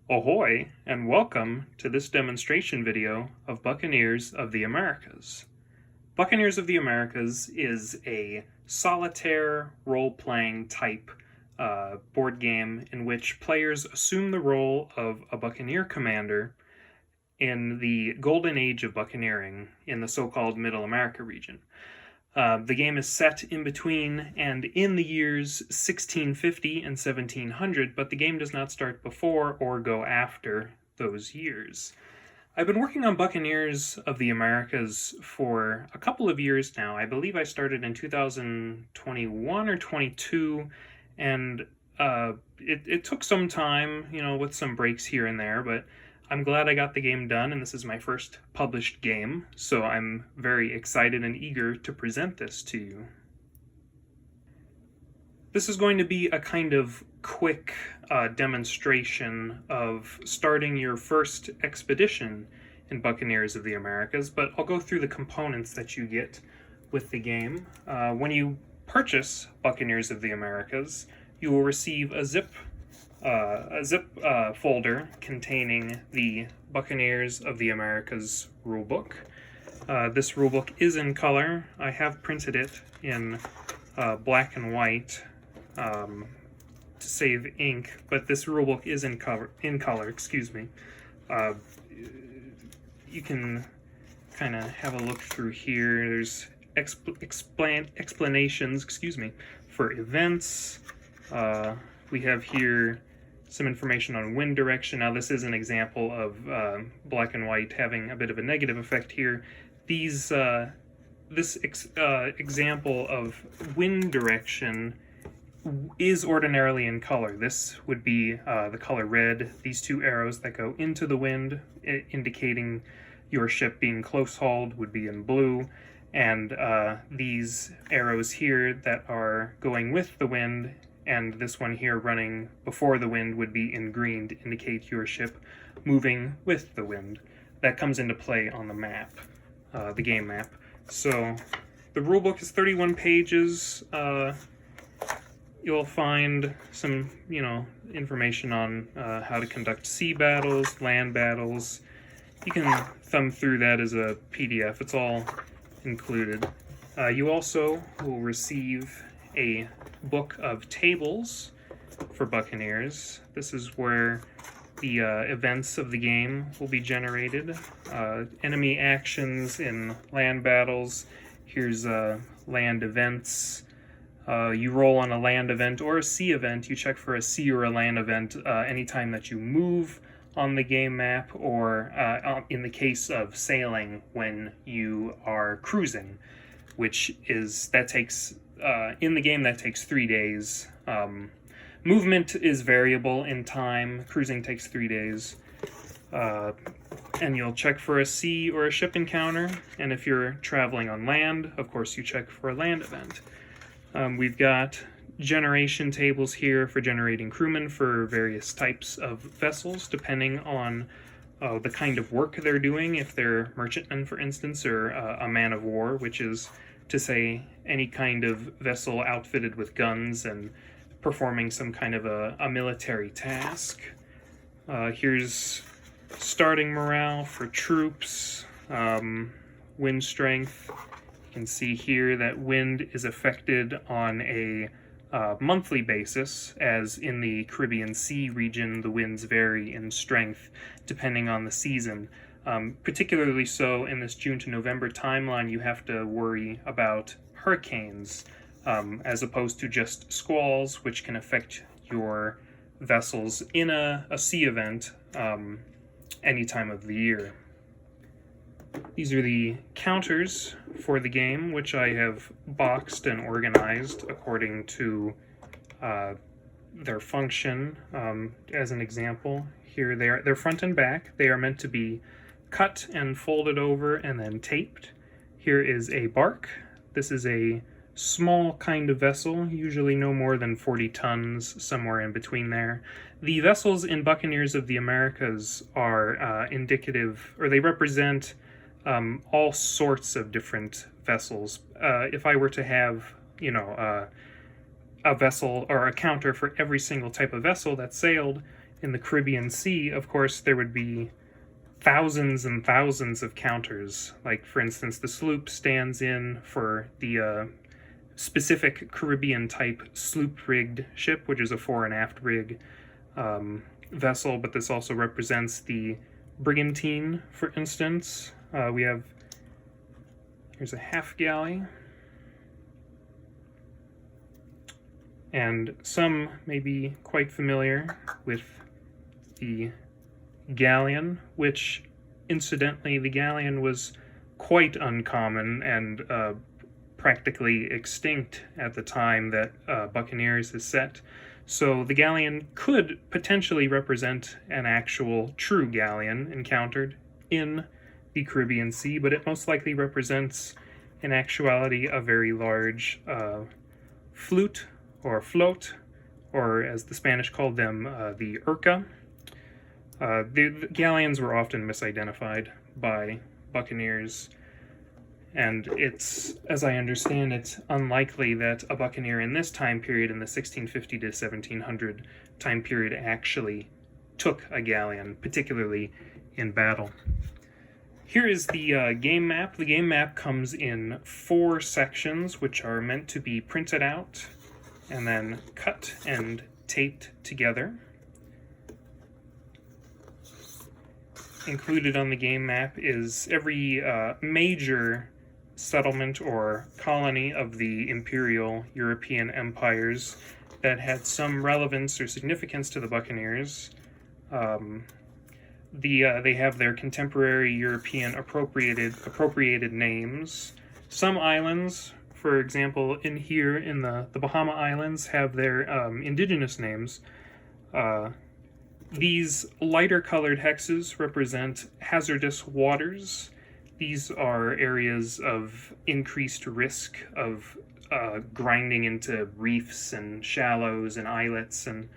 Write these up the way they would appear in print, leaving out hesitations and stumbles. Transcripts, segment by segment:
Ahoy, and welcome to this demonstration video of Buccaneers of the Americas. Buccaneers of the Americas is a solitaire role-playing type board game in which players assume the role of a buccaneer commander in the golden age of buccaneering in the so-called Middle America region. The game is set in between and in the years 1650 and 1700, but the game does not start before or go after those years. I've been working on Buccaneers of the Americas for a couple of years now. I believe I started in 2021 or 22, and it took some time, with some breaks here and there, but I'm glad I got the game done, and this is my first published game, so I'm very excited and eager to present this to you. This is going to be a kind of quick demonstration of starting your first expedition in Buccaneers of the Americas, but I'll go through the components that you get with the game. When you purchase Buccaneers of the Americas, you will receive a zip folder containing the Buccaneers of the Americas rulebook. This rulebook is in color. I have printed it in black and white to save ink, but this rulebook is in color. You can kind of have a look through here. There's explanations, for events. We have here some information on wind direction. Now this is an example of black and white having a bit of a negative effect here. This example of wind direction is ordinarily in color. This would be the color red. These two arrows that go into the wind, indicating your ship being close hauled, would be in blue. And these arrows here that are going with the wind, and this one here running before the wind, would be in green to indicate your ship moving with the wind. That comes into play on the map, the game map. So the rulebook is 31 pages. You'll find some, information on how to conduct sea battles, land battles. You can thumb through that as a PDF. It's all included. You also will receive a book of tables for Buccaneers. This is where the events of the game will be generated. Enemy actions in land battles. Here's land events. You roll on a land event or a sea event. You check for a sea or a land event anytime that you move on the game map, or in the case of sailing, when you are cruising, in the game that takes 3 days. Movement is variable in time. Cruising takes 3 days. And you'll check for a sea or a ship encounter. And if you're traveling on land, of course you check for a land event. We've got generation tables here for generating crewmen for various types of vessels, depending on the kind of work they're doing. If they're merchantmen, for instance, or a man of war, which is to say any kind of vessel outfitted with guns and performing some kind of a military task. Here's starting morale for troops, wind strength. You can see here that wind is affected on a monthly basis, as in the Caribbean Sea region the winds vary in strength depending on the season. Particularly so in this June to November timeline, you have to worry about hurricanes as opposed to just squalls, which can affect your vessels in a sea event any time of the year. These are the counters for the game, which I have boxed and organized according to their function. As an example, here they're front and back. They are meant to be cut and folded over and then taped. Here is a bark. This is a small kind of vessel, usually no more than 40 tons, somewhere in between there. The vessels in Buccaneers of the Americas are indicative, or they represent all sorts of different vessels. If I were to have, a vessel or a counter for every single type of vessel that sailed, in the Caribbean Sea, of course, there would be thousands and thousands of counters. Like, for instance, the sloop stands in for the specific Caribbean-type sloop-rigged ship, which is a fore and aft rig vessel, but this also represents the brigantine, for instance. Here's a half galley. And some may be quite familiar with the galleon, which, incidentally, the galleon was quite uncommon and practically extinct at the time that Buccaneers is set. So the galleon could potentially represent an actual true galleon encountered in the Caribbean Sea, but it most likely represents, in actuality, a very large flute or float, or as the Spanish called them, the urca. The galleons were often misidentified by Buccaneers, and it's, as I understand it, unlikely that a buccaneer in this time period, in the 1650 to 1700 time period, actually took a galleon, particularly in battle. Here is the game map. The game map comes in 4 sections, which are meant to be printed out and then cut and taped together. Included on the game map is every major settlement or colony of the imperial European empires that had some relevance or significance to the Buccaneers. They have their contemporary European appropriated names. Some islands, for example, in the Bahama Islands, have their indigenous names. These lighter colored hexes represent hazardous waters. These are areas of increased risk of grinding into reefs and shallows and islets and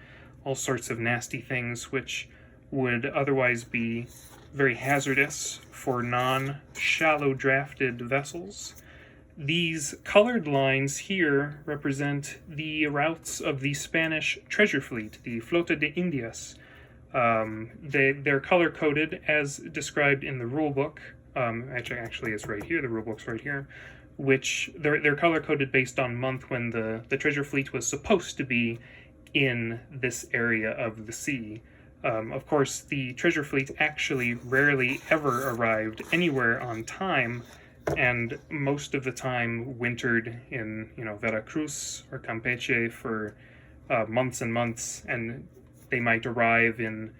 all sorts of nasty things, which would otherwise be very hazardous for non-shallow drafted vessels. These colored lines here represent the routes of the Spanish treasure fleet, the Flota de Indias. They're color-coded as described in the rulebook. Actually, it's right here. The rulebook's right here. Which they're color-coded based on month when the treasure fleet was supposed to be in this area of the sea. Of course, the treasure fleet actually rarely ever arrived anywhere on time, and most of the time wintered in, Veracruz or Campeche for months and months, and they might arrive in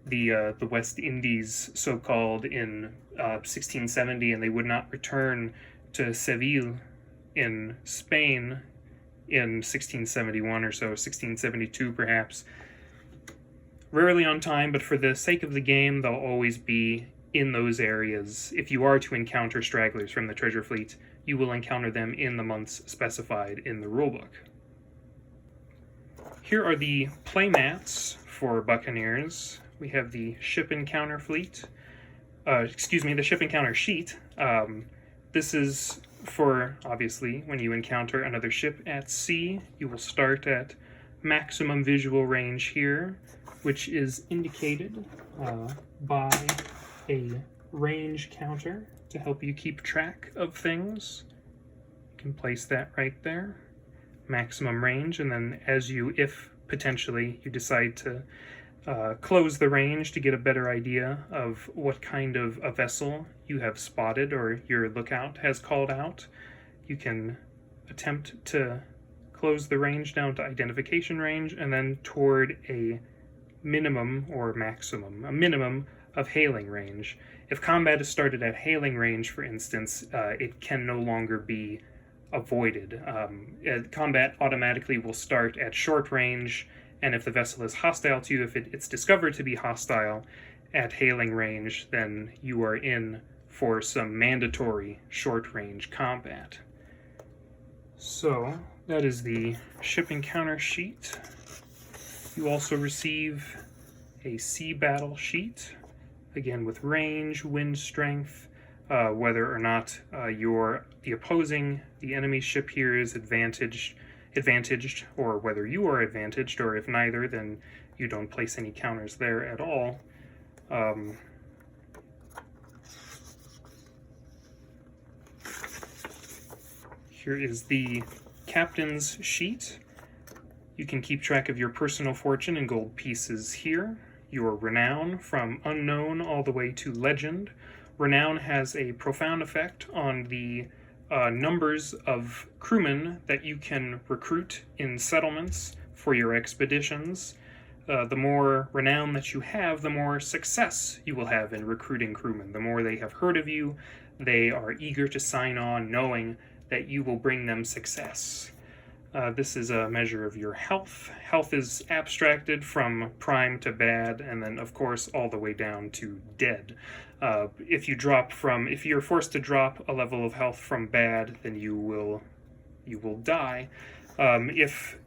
the West Indies, so-called, in 1670, and they would not return to Seville in Spain in 1671 or so, 1672 perhaps. Rarely on time, but for the sake of the game, they'll always be in those areas. If you are to encounter stragglers from the treasure fleet, you will encounter them in the months specified in the rulebook. Here are the playmats for Buccaneers. We have the ship encounter fleet. The ship encounter sheet. This is for, obviously, when you encounter another ship at sea. You will start at maximum visual range here, which is indicated by a range counter to help you keep track of things. You can place that right there. Maximum range, and then if potentially you decide to close the range to get a better idea of what kind of a vessel you have spotted or your lookout has called out, you can attempt to close the range down to identification range and then toward a minimum or maximum, a minimum of hailing range. If combat is started at hailing range, for instance, it can no longer be avoided. Combat automatically will start at short range, and if the vessel is hostile to you, if it's discovered to be hostile at hailing range, then you are in for some mandatory short-range combat. So, that is the ship encounter sheet. You also receive a sea battle sheet, again with range, wind strength, whether or not the enemy ship here is advantaged, or whether you are advantaged, or if neither, then you don't place any counters there at all. Here is the captain's sheet. You can keep track of your personal fortune in gold pieces here. Your renown from unknown all the way to legend. Renown has a profound effect on the numbers of crewmen that you can recruit in settlements for your expeditions. The more renown that you have, the more success you will have in recruiting crewmen. The more they have heard of you, they are eager to sign on knowing that you will bring them success. This is a measure of your health. Health is abstracted from prime to bad, and then of course all the way down to dead. If you're forced to drop a level of health from bad, then you will die. If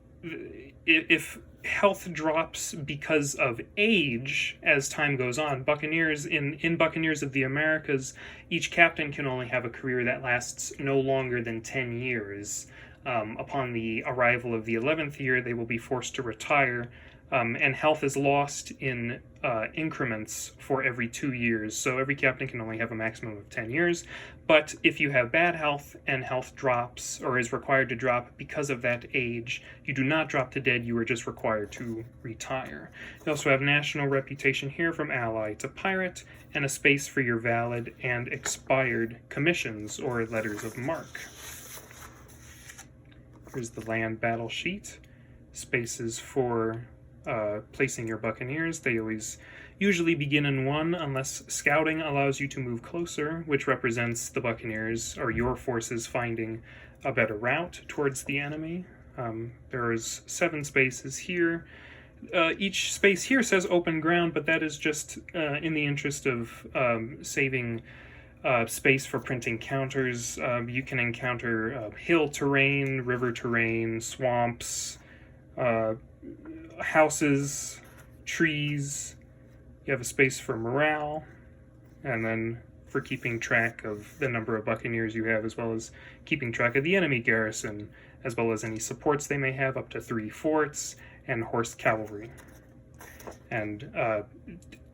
health drops because of age as time goes on, Buccaneers in Buccaneers of the Americas, each captain can only have a career that lasts no longer than 10 years. Upon the arrival of the 11th year, they will be forced to retire, and health is lost in increments for every 2 years, so every captain can only have a maximum of 10 years. But if you have bad health and health drops, or is required to drop because of that age, you do not drop to dead, you are just required to retire. You also have national reputation here from ally to pirate, and a space for your valid and expired commissions or letters of marque. Here's the land battle sheet. Spaces for placing your Buccaneers. They usually begin in 1 unless scouting allows you to move closer, which represents the Buccaneers or your forces finding a better route towards the enemy. There's 7 spaces here. Each space here says open ground, but that is just in the interest of saving space for printing counters. You can encounter hill terrain, river terrain, swamps, houses, trees. You have a space for morale, and then for keeping track of the number of Buccaneers you have, as well as keeping track of the enemy garrison, as well as any supports they may have, up to 3 forts, and horsed cavalry. And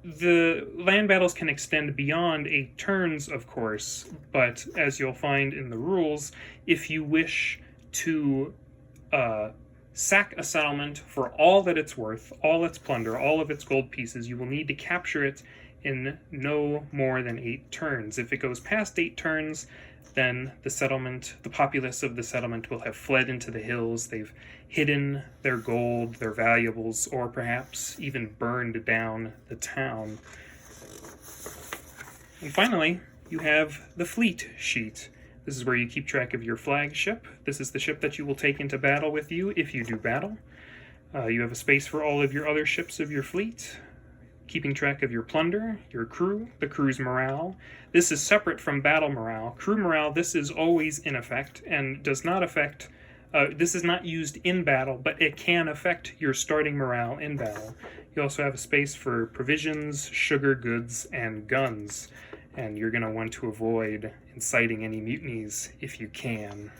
the land battles can extend beyond 8 turns, of course, but as you'll find in the rules, if you wish to sack a settlement for all that it's worth, all its plunder, all of its gold pieces, you will need to capture it in no more than 8 turns. If it goes past 8 turns, then the populace of the settlement will have fled into the hills. They've hidden their gold, their valuables, or perhaps even burned down the town. And finally, you have the fleet sheet. This is where you keep track of your flagship. This is the ship that you will take into battle with you if you do battle. You have a space for all of your other ships of your fleet, keeping track of your plunder, your crew, the crew's morale. This is separate from battle morale. Crew morale, this is always in effect and does not affect, this is not used in battle, but it can affect your starting morale in battle. You also have a space for provisions, sugar, goods, and guns, and you're going to want to avoid inciting any mutinies if you can.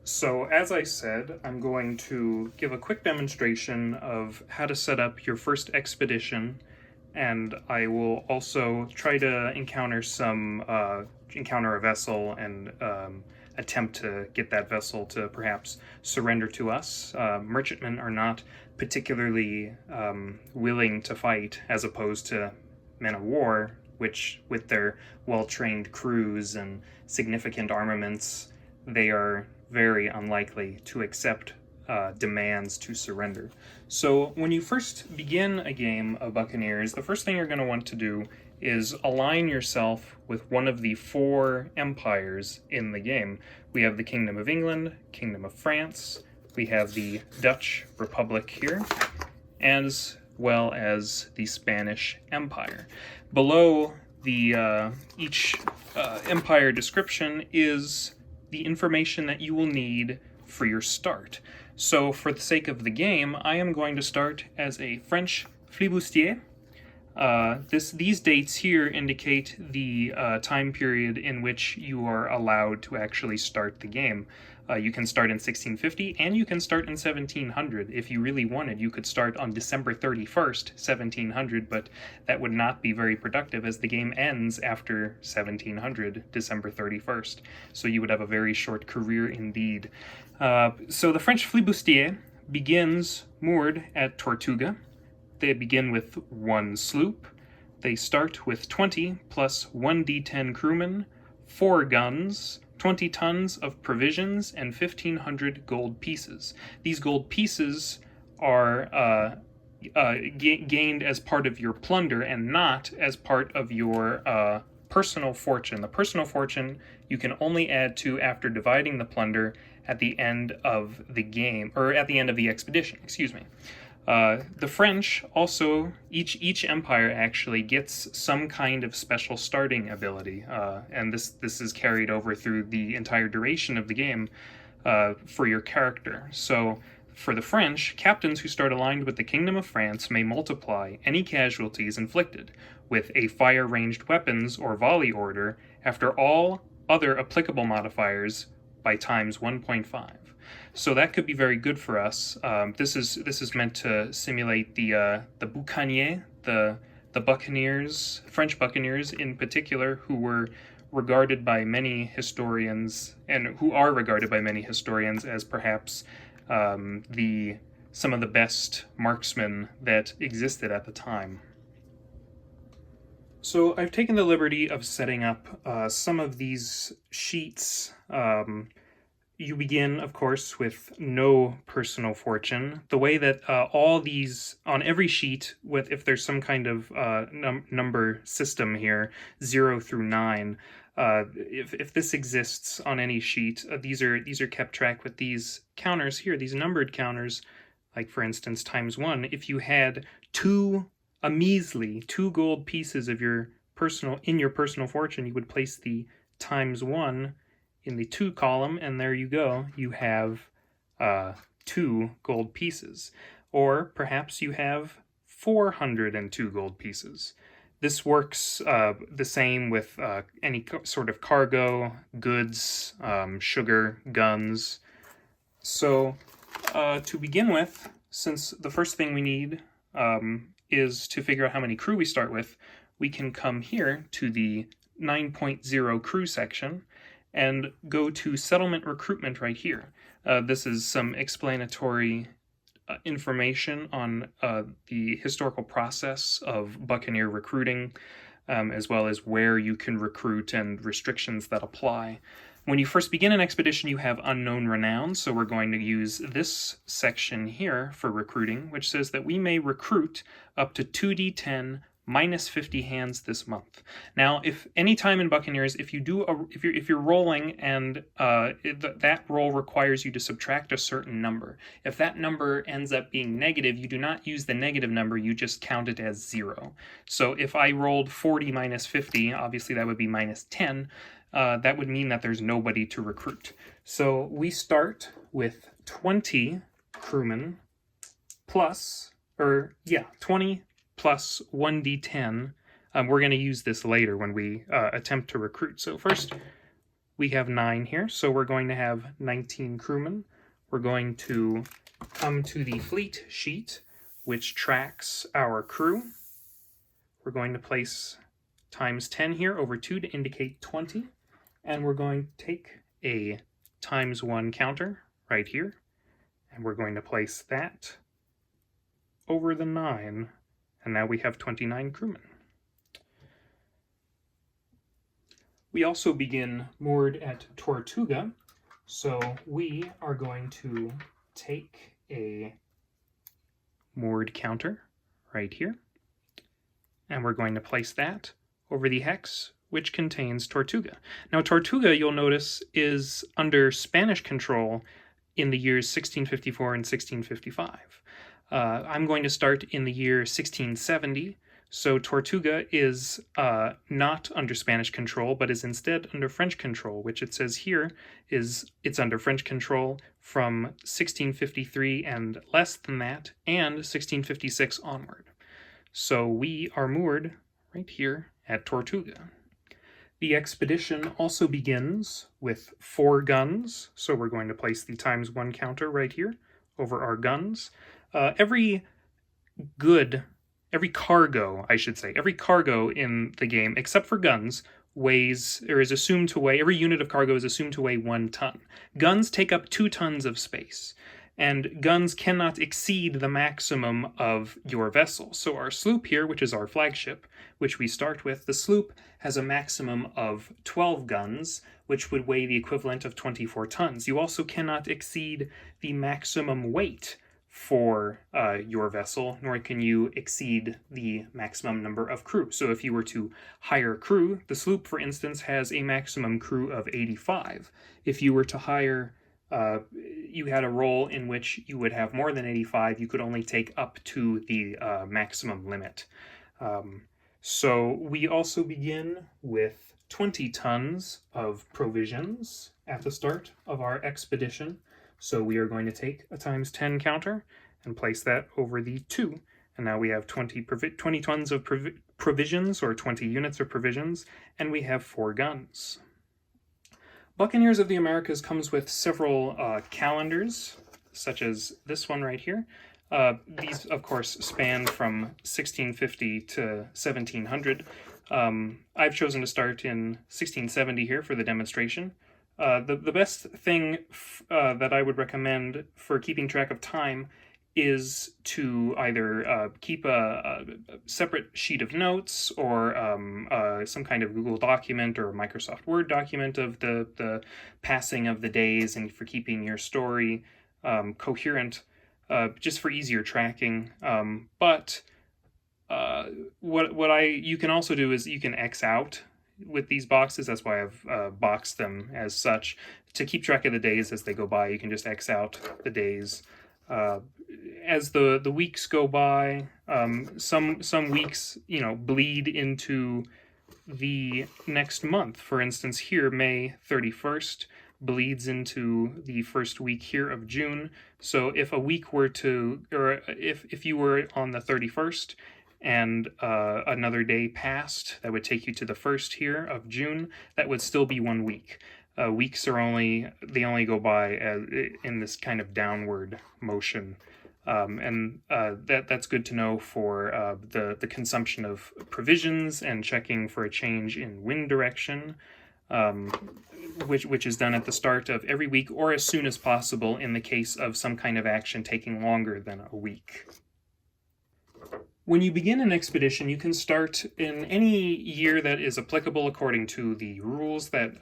So as I said, I'm going to give a quick demonstration of how to set up your first expedition, and I will also try to encounter a vessel and attempt to get that vessel to perhaps surrender to us. Merchantmen are not particularly willing to fight, as opposed to men of war, which with their well-trained crews and significant armaments, they are very unlikely to accept demands to surrender. So when you first begin a game of Buccaneers, the first thing you're going to want to do is align yourself with one of the 4 empires in the game. We have the Kingdom of England, Kingdom of France, we have the Dutch Republic here, as well as the Spanish Empire. Below the each empire description is the information that you will need for your start. So for the sake of the game, I am going to start as a French flibustier. These dates here indicate the time period in which you are allowed to actually start the game. You can start in 1650 and you can start in 1700. If you really wanted, you could start on December 31st, 1700, but that would not be very productive as the game ends after 1700, December 31st. So you would have a very short career indeed. So the French flibustier begins moored at Tortuga. They begin with 1 sloop. They start with 20 plus 1d10 crewmen, 4 guns, 20 tons of provisions, and 1,500 gold pieces. These gold pieces are gained as part of your plunder and not as part of your personal fortune. The personal fortune you can only add to after dividing the plunder at the end of the game, or at the end of the expedition, excuse me. The French also, each empire actually gets some kind of special starting ability, and this is carried over through the entire duration of the game for your character. So for the French, captains who start aligned with the Kingdom of France may multiply any casualties inflicted with a fire-ranged weapons or volley order after all other applicable modifiers by times 1.5. So that could be very good for us. This is meant to simulate the Buccaneers, the Buccaneers, French Buccaneers in particular, who were regarded by many historians, and who are regarded by many historians as perhaps some of the best marksmen that existed at the time. So I've taken the liberty of setting up some of these sheets. You begin, of course, with no personal fortune. The way that all these, on every sheet, with if there's some kind of number system here, 0 through 9, if this exists on any sheet, these are kept track with these counters here, these numbered counters, like for instance ×1. If you had a measly 2 gold pieces of your personal fortune, you would place the ×1 in the 2 column, and there you go. You have 2 gold pieces. Or perhaps you have 402 gold pieces. This works the same with any sort of cargo, goods, sugar, guns. So to begin with, since the first thing we need is to figure out how many crew we start with, we can come here to the 9.0 crew section and go to settlement recruitment right here. This is some explanatory information on the historical process of buccaneer recruiting, as well as where you can recruit and restrictions that apply. When you first begin an expedition, you have unknown renown, so we're going to use this section here for recruiting, which says that we may recruit up to 2d10 minus 50 hands this month. Now, if any time in Buccaneers, if you're rolling and that roll requires you to subtract a certain number, if that number ends up being negative, you do not use the negative number, you just count it as 0. So if I rolled 40 minus 50, obviously that would be minus 10. That would mean that there's nobody to recruit. So we start with 20 crewmen plus, 20 plus 1d10. We're going to use this later when we attempt to recruit. So first, we have 9 here, so we're going to have 19 crewmen. We're going to come to the fleet sheet, which tracks our crew. We're going to place ×10 here over 2 to indicate 20, and we're going to take a ×1 counter right here, and we're going to place that over the 9. And now we have 29 crewmen. We also begin moored at Tortuga, so we are going to take a moored counter right here, and we're going to place that over the hex which contains Tortuga. Now Tortuga, you'll notice, is under Spanish control in the years 1654 and 1655. I'm going to start in the year 1670, so Tortuga is not under Spanish control, but is instead under French control, which it says here it's under French control from 1653 and less than that, and 1656 onward. So we are moored right here at Tortuga. The expedition also begins with 4 guns, so we're going to place the ×1 counter right here over our guns. Every cargo, I should say, every cargo in the game, except for guns, weighs, or is assumed to weigh, every unit of cargo is assumed to weigh 1 ton. Guns take up 2 tons of space, and guns cannot exceed the maximum of your vessel. So our sloop here, which is our flagship, which we start with, the sloop has a maximum of 12 guns, which would weigh the equivalent of 24 tons. You also cannot exceed the maximum weight for your vessel, nor can you exceed the maximum number of crew. So if you were to hire crew, the sloop, for instance, has a maximum crew of 85. If you were to hire, you had a role in which you would have more than 85, you could only take up to the maximum limit. So we also begin with 20 tons of provisions at the start of our expedition. So we are going to take a ×10 counter and place that over the 2. And now we have 20 tons of provisions, or 20 units of provisions, and we have 4 guns. Buccaneers of the Americas comes with several calendars, such as this one right here. These, of course, span from 1650 to 1700. I've chosen to start in 1670 here for the demonstration. The best thing that I would recommend for keeping track of time is to either keep a separate sheet of notes, or some kind of Google document or Microsoft Word document of the passing of the days, and for keeping your story coherent, just for easier tracking. But you can also do is you can X out with these boxes. That's why I've boxed them as such. To keep track of the days as they go by, you can just X out the days. As the weeks go by, some weeks, bleed into the next month. For instance, here, May 31st bleeds into the first week here of June. So if a week were to, or if you were on the 31st, and another day passed, that would take you to the 1st here of June, that would still be 1 week. Weeks are only go by in this kind of downward motion. And that's good to know for the consumption of provisions and checking for a change in wind direction, which is done at the start of every week, or as soon as possible in the case of some kind of action taking longer than a week. When you begin an expedition, you can start in any year that is applicable according to the rules that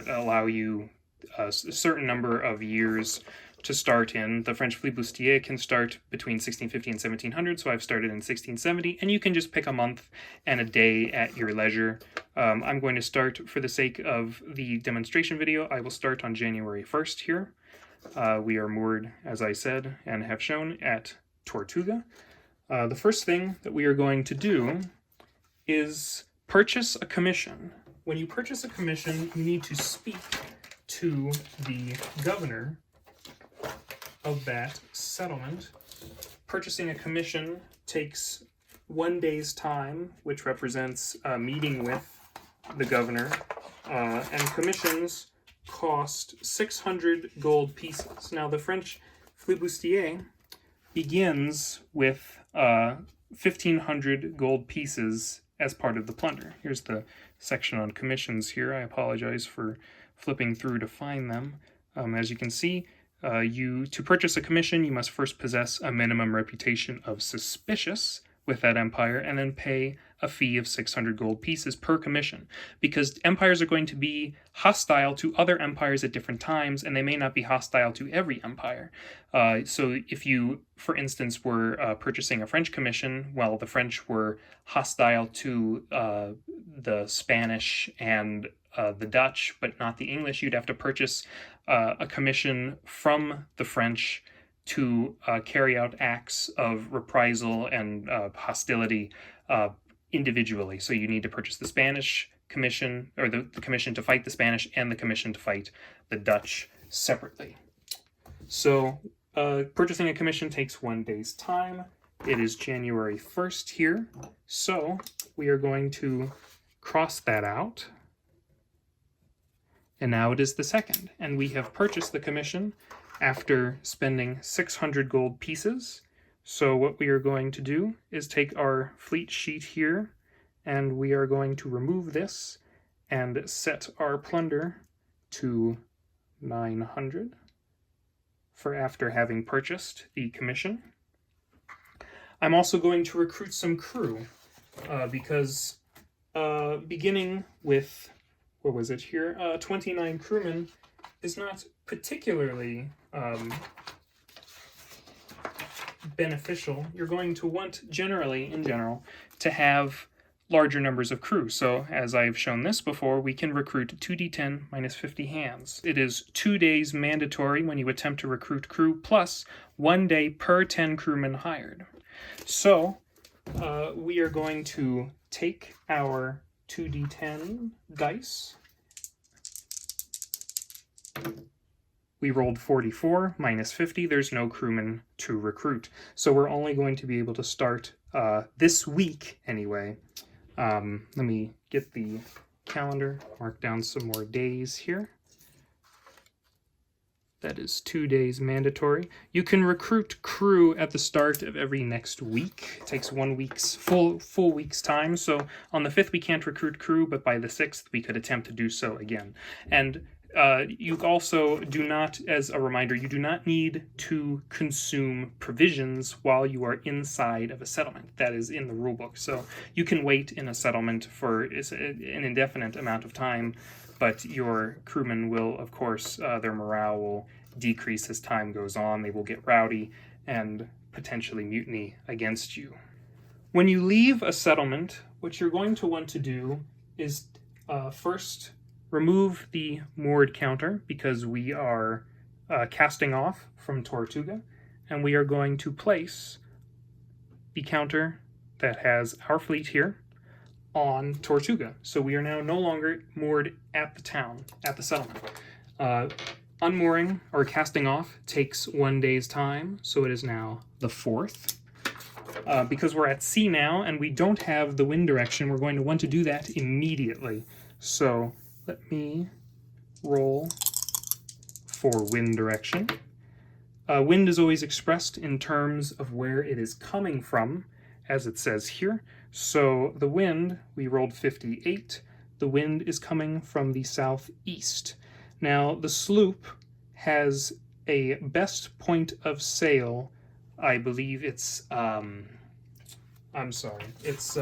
allow you a certain number of years to start in. The French flibustier can start between 1650 and 1700, so I've started in 1670, and you can just pick a month and a day at your leisure. I'm going to start, for the sake of the demonstration video, I will start on January 1st here. We are moored, as I said, and have shown, at Tortuga. The first thing that we are going to do is purchase a commission. When you purchase a commission, you need to speak to the governor of that settlement. Purchasing a commission takes 1 day's time, which represents a meeting with the governor, and commissions cost 600 gold pieces. Now, the French flibustier begins with 1,500 gold pieces as part of the plunder. Here's the section on commissions here. I apologize for flipping through to find them. As you can see, to purchase a commission, you must first possess a minimum reputation of suspicious with that empire, and then pay a fee of 600 gold pieces per commission, because empires are going to be hostile to other empires at different times, and they may not be hostile to every empire. So if you, for instance, were purchasing a French commission, while the French were hostile to the Spanish and the Dutch, but not the English, you'd have to purchase a commission from the French to carry out acts of reprisal and hostility individually. So you need to purchase the Spanish commission, or the commission to fight the Spanish, and the commission to fight the Dutch separately. So purchasing a commission takes 1 day's time. It is January 1st here. So we are going to cross that out and now it is the 2nd, and we have purchased the commission after spending 600 gold pieces. So what we are going to do is take our fleet sheet here, and we are going to remove this and set our plunder to 900 for after having purchased the commission. I'm also going to recruit some crew because beginning with, what was it here, 29 crewmen is not particularly beneficial. You're going to want, in general, to have larger numbers of crew. So, as I've shown this before, we can recruit 2d10 minus 50 hands. It is 2 days mandatory when you attempt to recruit crew, plus 1 day per 10 crewmen hired. So, we are going to take our 2d10 dice. We rolled 44 minus 50. There's no crewmen to recruit. So we're only going to be able to start this week anyway. Let me get the calendar, mark down some more days here. That is 2 days mandatory. You can recruit crew at the start of every next week. It takes 1 week's full week's time. So on the 5th we can't recruit crew, but by the 6th we could attempt to do so again. And you also do not, as a reminder, you do not need to consume provisions while you are inside of a settlement. That is in the rulebook. So you can wait in a settlement for an indefinite amount of time, but your crewmen will, of course, their morale will decrease as time goes on. They will get rowdy and potentially mutiny against you. When you leave a settlement, what you're going to want to do is first remove the moored counter, because we are casting off from Tortuga, and we are going to place the counter that has our fleet here on Tortuga. So we are now no longer moored at the town, at the settlement. Unmooring or casting off takes 1 day's time, so it is now the 4th. Because we're at sea now and we don't have the wind direction, we're going to want to do that immediately. So let me roll for wind direction. Wind is always expressed in terms of where it is coming from, as it says here. So the wind, we rolled 58. The wind is coming from the southeast. Now the sloop has a best point of sail. I believe it's, I'm sorry, it's,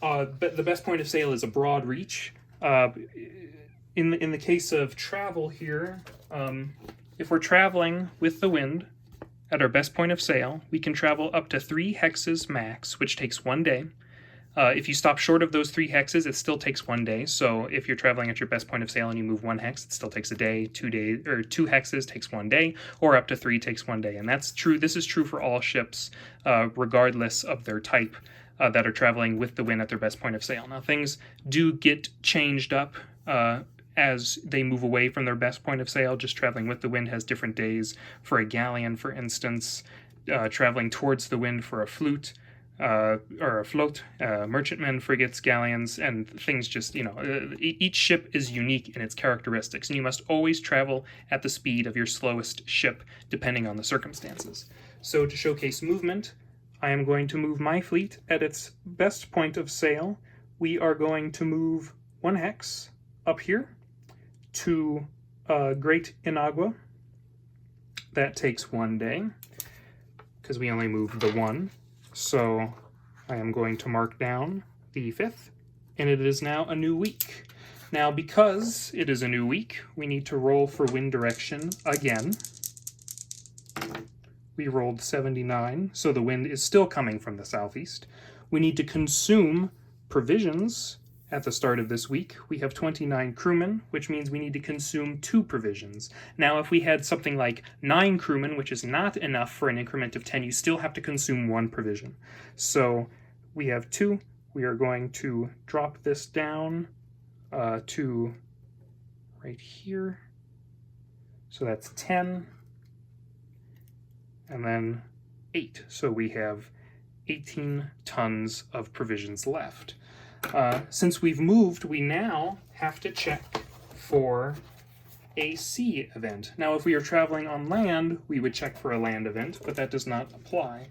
but the best point of sail is a broad reach. In the case of travel here, if we're traveling with the wind at our best point of sail, we can travel up to 3 hexes max, which takes 1 day. If you stop short of those 3 hexes, it still takes 1 day. So if you're traveling at your best point of sail and you move 1 hex, it still takes a day. 2 days, or 2 hexes takes 1 day, or up to 3 takes 1 day. And that's true. This is true for all ships, regardless of their type, that are traveling with the wind at their best point of sail. Now things do get changed up as they move away from their best point of sail. Just traveling with the wind has different days. For a galleon, for instance, traveling towards the wind for a float, merchantmen, frigates, galleons, and things just, each ship is unique in its characteristics, and you must always travel at the speed of your slowest ship, depending on the circumstances. So to showcase movement, I am going to move my fleet at its best point of sail. We are going to move 1 hex up here to Great Inagua. That takes 1 day, because we only moved the 1. So I am going to mark down the 5th, and it is now a new week. Now, because it is a new week, we need to roll for wind direction again. We rolled 79, so the wind is still coming from the southeast. We need to consume provisions at the start of this week. We have 29 crewmen, which means we need to consume 2 provisions. Now, if we had something like 9 crewmen, which is not enough for an increment of 10, you still have to consume 1 provision. So we have 2. We are going to drop this down to right here. So that's 10. And then 8. So we have 18 tons of provisions left. Since we've moved, we now have to check for a sea event. Now, if we are traveling on land, we would check for a land event, but that does not apply.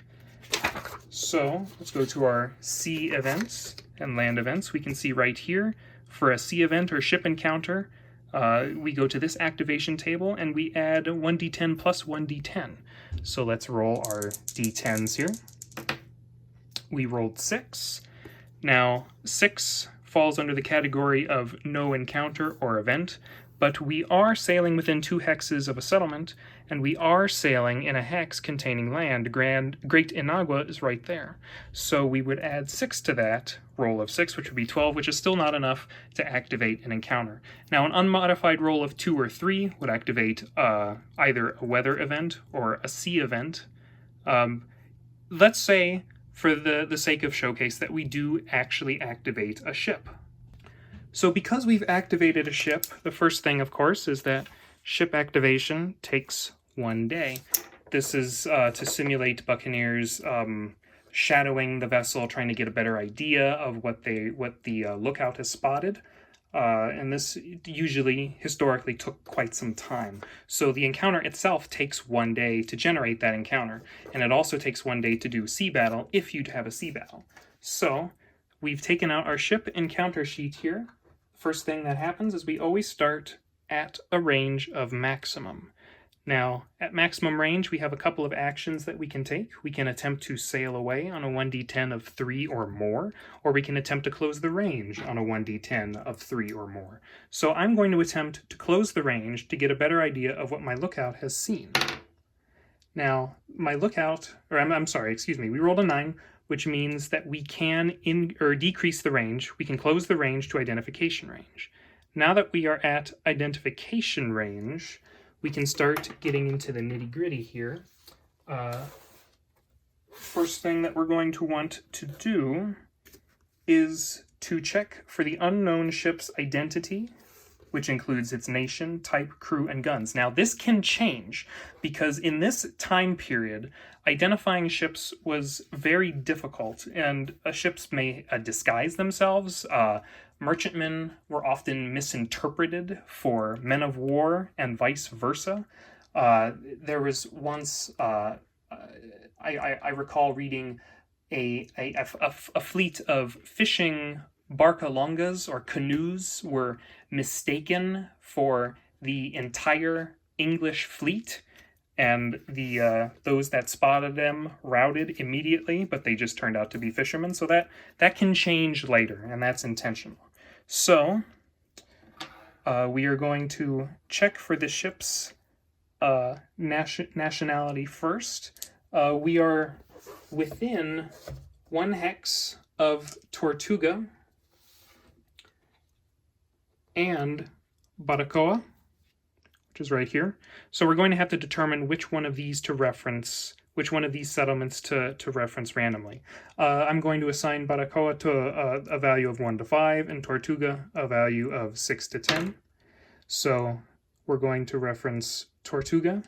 So let's go to our sea events and land events. We can see right here for a sea event or ship encounter, we go to this activation table and we add 1d10 plus 1d10. So let's roll our d10s here. We rolled 6. Now 6 falls under the category of no encounter or event, but we are sailing within 2 hexes of a settlement, and we are sailing in a hex containing land. Great Inagua is right there. So we would add 6 to that roll of 6, which would be 12, which is still not enough to activate an encounter. Now, an unmodified roll of 2 or 3 would activate either a weather event or a sea event. Let's say, for the sake of showcase, that we do actually activate a ship. So because we've activated a ship, the first thing, of course, is that ship activation takes 1 day. This is to simulate Buccaneers shadowing the vessel, trying to get a better idea of what the lookout has spotted. And this usually, historically, took quite some time. So the encounter itself takes 1 day to generate that encounter, and it also takes 1 day to do sea battle if you'd have a sea battle. So we've taken out our ship encounter sheet here. First thing that happens is we always start at a range of maximum. Now, at maximum range, we have a couple of actions that we can take. We can attempt to sail away on a 1d10 of 3 or more, or we can attempt to close the range on a 1d10 of 3 or more. So I'm going to attempt to close the range to get a better idea of what my lookout has seen. Now, my lookout, or I'm sorry, excuse me, we rolled a 9, which means that we can decrease the range. We can close the range to identification range. Now that we are at identification range, we can start getting into the nitty-gritty here. First thing that we're going to want to do is to check for the unknown ship's identity, which includes its nation, type, crew, and guns. Now, this can change because in this time period, identifying ships was very difficult, and ships may disguise themselves. Merchantmen were often misinterpreted for men of war and vice versa. There was once, I recall reading a fleet of fishing barcalongas or canoes were mistaken for the entire English fleet, and those that spotted them routed immediately, but they just turned out to be fishermen. So that can change later, and that's intentional. So we are going to check for the ship's nationality first. We are within 1 hex of Tortuga and Baracoa, which is right here. So we're going to have to determine which one of these to reference, which one of these settlements to reference randomly. I'm going to assign Baracoa to a value of 1 to 5 and Tortuga a value of 6 to 10. So we're going to reference Tortuga.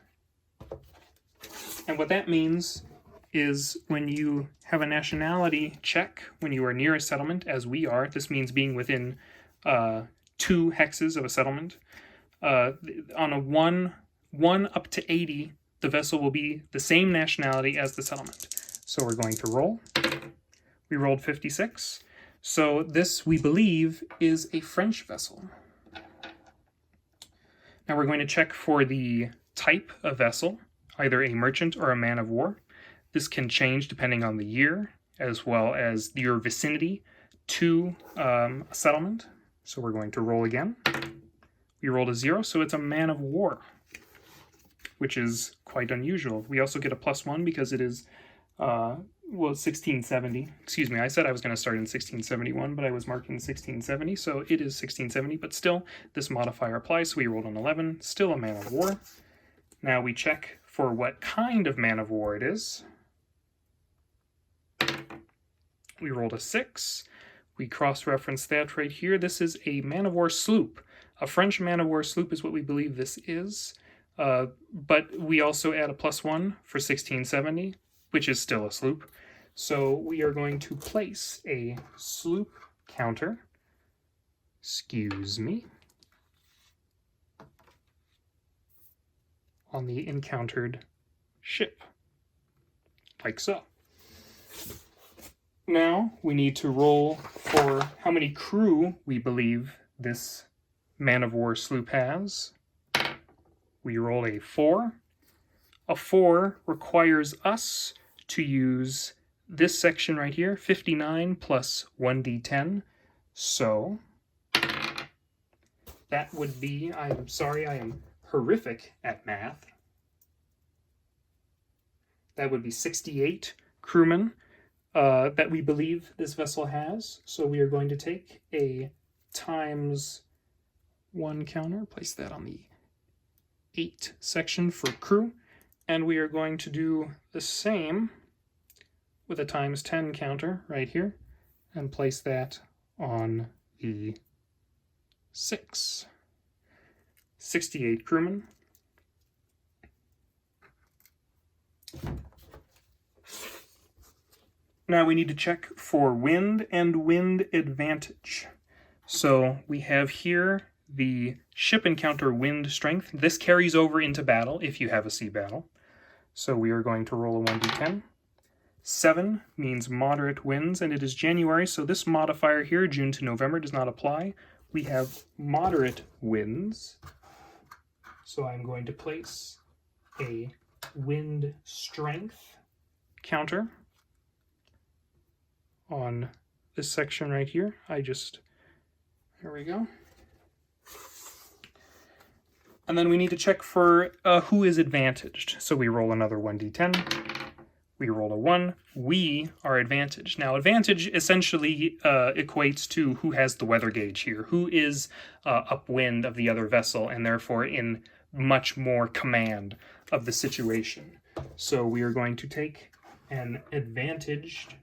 And what that means is when you have a nationality check, when you are near a settlement, as we are, this means being within 2 hexes of a settlement. On a 1 up to 80, the vessel will be the same nationality as the settlement. So we're going to roll. We rolled 56. So this, we believe, is a French vessel. Now we're going to check for the type of vessel, either a merchant or a man of war. This can change depending on the year, as well as your vicinity to a settlement. So we're going to roll again. We rolled a 0, so it's a man of war, which is quite unusual. We also get a +1 because it is, 1670. Excuse me, I said I was going to start in 1671, but I was marking 1670, so it is 1670, but still, this modifier applies, so we rolled an 11, still a man of war. Now we check for what kind of man of war it is. We rolled a 6. We cross-reference that right here. This is a man of war sloop. A French man of war sloop is what we believe this is. But we also add a +1 for 1670, which is still a sloop. So we are going to place a sloop counter, excuse me, on the encountered ship, like so. Now we need to roll for how many crew we believe this man-of-war sloop has. We roll a 4. A 4 requires us to use this section right here, 59 plus 1d10. So that would be, I'm sorry, I am horrific at math. That would be 68 crewmen that we believe this vessel has. So we are going to take a times 1 counter, place that on the 8 section for crew, and we are going to do the same with a times 10 counter right here, and place that on the 6. 68 crewmen. Now we need to check for wind and wind advantage. So we have here the ship encounter wind strength. This carries over into battle if you have a sea battle. So we are going to roll a 1d10. 7 means moderate winds, and it is January, so this modifier here, June to November, does not apply. We have moderate winds. So I'm going to place a wind strength counter on this section right here. Here we go. And then we need to check for who is advantaged. So we roll another 1d10. We roll a 1. We are advantaged. Now, advantage essentially equates to who has the weather gauge here, who is upwind of the other vessel, and therefore in much more command of the situation. So we are going to take an advantaged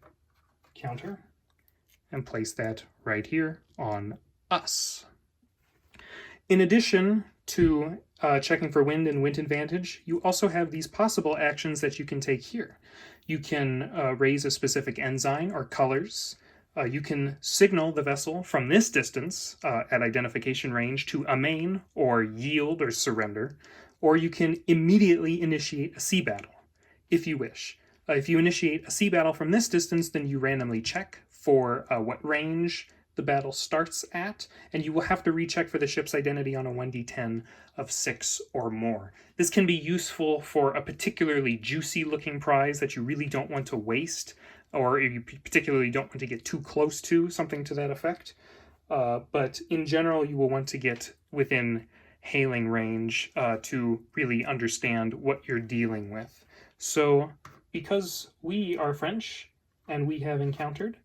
counter and place that right here on us. In addition to checking for wind and wind advantage, you also have these possible actions that you can take here. You can raise a specific ensign or colors. You can signal the vessel from this distance at identification range to amain or yield or surrender, or you can immediately initiate a sea battle if you wish. If you initiate a sea battle from this distance, then you randomly check for what range the battle starts at, and you will have to recheck for the ship's identity on a 1d10 of 6 or more. This can be useful for a particularly juicy looking prize that you really don't want to waste, or you particularly don't want to get too close to, something to that effect. But in general, you will want to get within hailing range to really understand what you're dealing with. So because we are French and we have encountered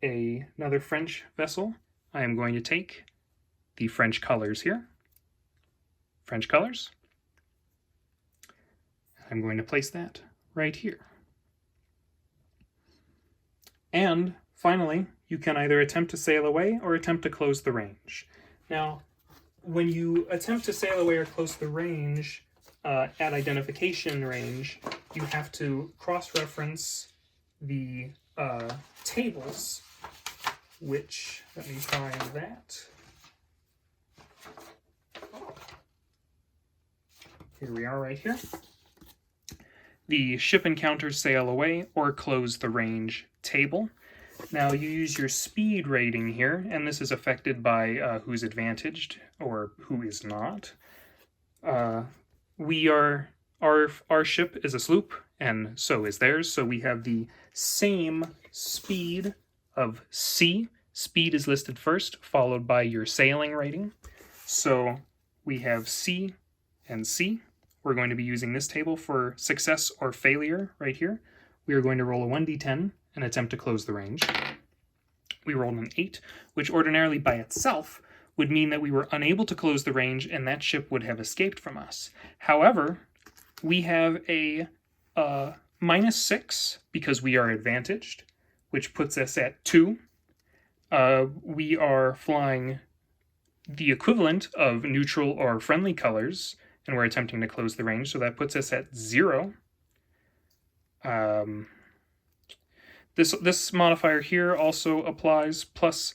another French vessel, I am going to take the French colors here. French colors. I'm going to place that right here. And finally, you can either attempt to sail away or attempt to close the range. Now, when you attempt to sail away or close the range at identification range, you have to cross-reference the tables, which, let me find that. Here we are right here. The ship encounters sail away or close the range table. Now you use your speed rating here, and this is affected by who's advantaged or who is not. Our ship is a sloop, and so is theirs, so we have the same speed of C. Speed is listed first, followed by your sailing rating. So we have C and C. We're going to be using this table for success or failure right here. We are going to roll a 1d10 and attempt to close the range. We rolled an 8, which ordinarily by itself would mean that we were unable to close the range and that ship would have escaped from us. However, we have a -6 because we are advantaged, which puts us at 2. We are flying the equivalent of neutral or friendly colors, and we're attempting to close the range, so that puts us at 0. This modifier here also applies, plus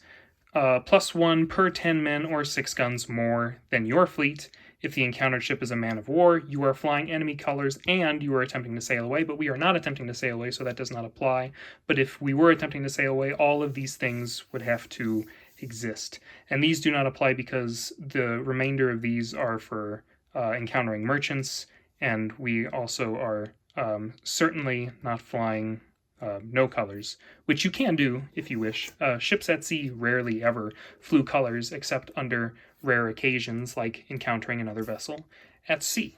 +1 per 10 men or 6 guns more than your fleet. If the encountered ship is a man of war, you are flying enemy colors and you are attempting to sail away, but we are not attempting to sail away, so that does not apply. But if we were attempting to sail away, all of these things would have to exist. And these do not apply because the remainder of these are for encountering merchants, and we also are certainly not flying no colors, which you can do if you wish. Ships at sea rarely ever flew colors except under rare occasions like encountering another vessel at sea.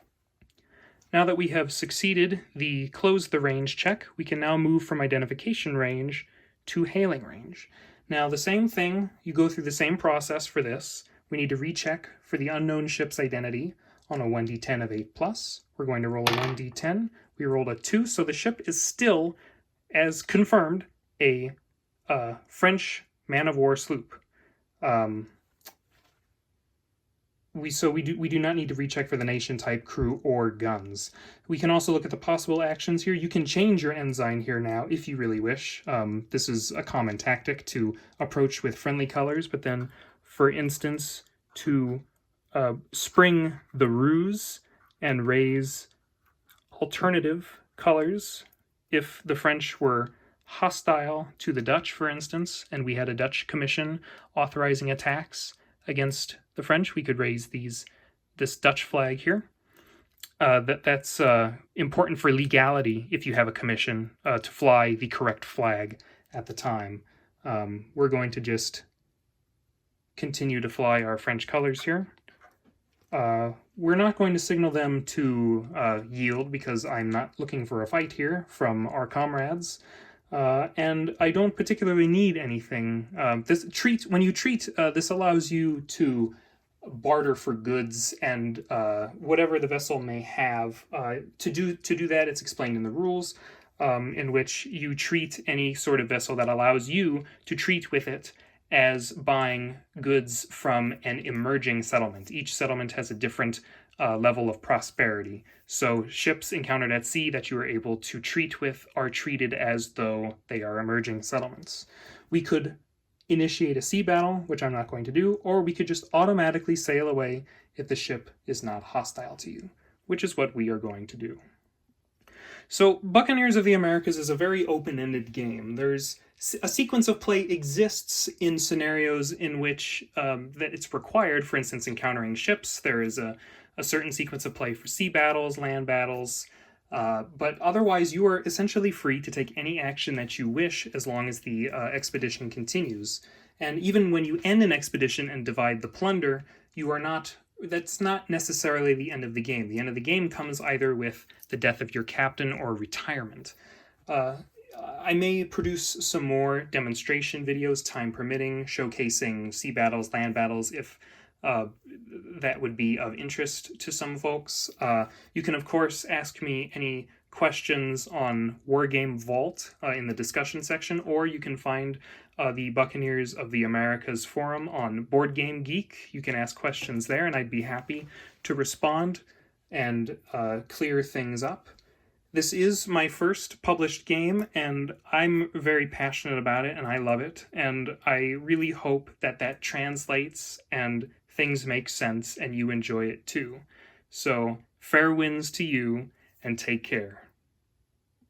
Now that we have succeeded the close the range check, we can now move from identification range to hailing range. Now the same thing, you go through the same process for this. We need to recheck for the unknown ship's identity on a 1d10 of 8+. We're going to roll a 1d10. We rolled a 2, so the ship is still, as confirmed, a French man-of-war sloop. We do not need to recheck for the nation type, crew, or guns. We can also look at the possible actions here. You can change your ensign here now if you really wish. This is a common tactic to approach with friendly colors, but then, for instance, to spring the ruse and raise alternative colors if the French were hostile to the Dutch, for instance, and we had a Dutch commission authorizing attacks against the French, we could raise this Dutch flag here. That's important for legality if you have a commission to fly the correct flag at the time. We're going to just continue to fly our French colors here. We're not going to signal them to yield because I'm not looking for a fight here from our comrades. And I don't particularly need anything. When you treat, this allows you to barter for goods and whatever the vessel may have. To do that, it's explained in the rules, in which you treat any sort of vessel that allows you to treat with it as buying goods from an emerging settlement. Each settlement has a different level of prosperity. So ships encountered at sea that you are able to treat with are treated as though they are emerging settlements. We could initiate a sea battle, which I'm not going to do, or we could just automatically sail away if the ship is not hostile to you, which is what we are going to do. So Buccaneers of the Americas is a very open-ended game. There's a sequence of play exists in scenarios in which that it's required. For instance, encountering ships, there is a certain sequence of play for sea battles, land battles, but otherwise you are essentially free to take any action that you wish as long as the expedition continues. And even when you end an expedition and divide the plunder, that's not necessarily the end of the game. The end of the game comes either with the death of your captain or retirement. I may produce some more demonstration videos, time permitting, showcasing sea battles, land battles, if that would be of interest to some folks. You can, of course, ask me any questions on Wargame Vault in the discussion section, or you can find the Buccaneers of the Americas forum on Board Game Geek. You can ask questions there, and I'd be happy to respond and clear things up. This is my first published game, and I'm very passionate about it, and I love it, and I really hope that that translates and things make sense and you enjoy it too. So, fair winds to you, and take care.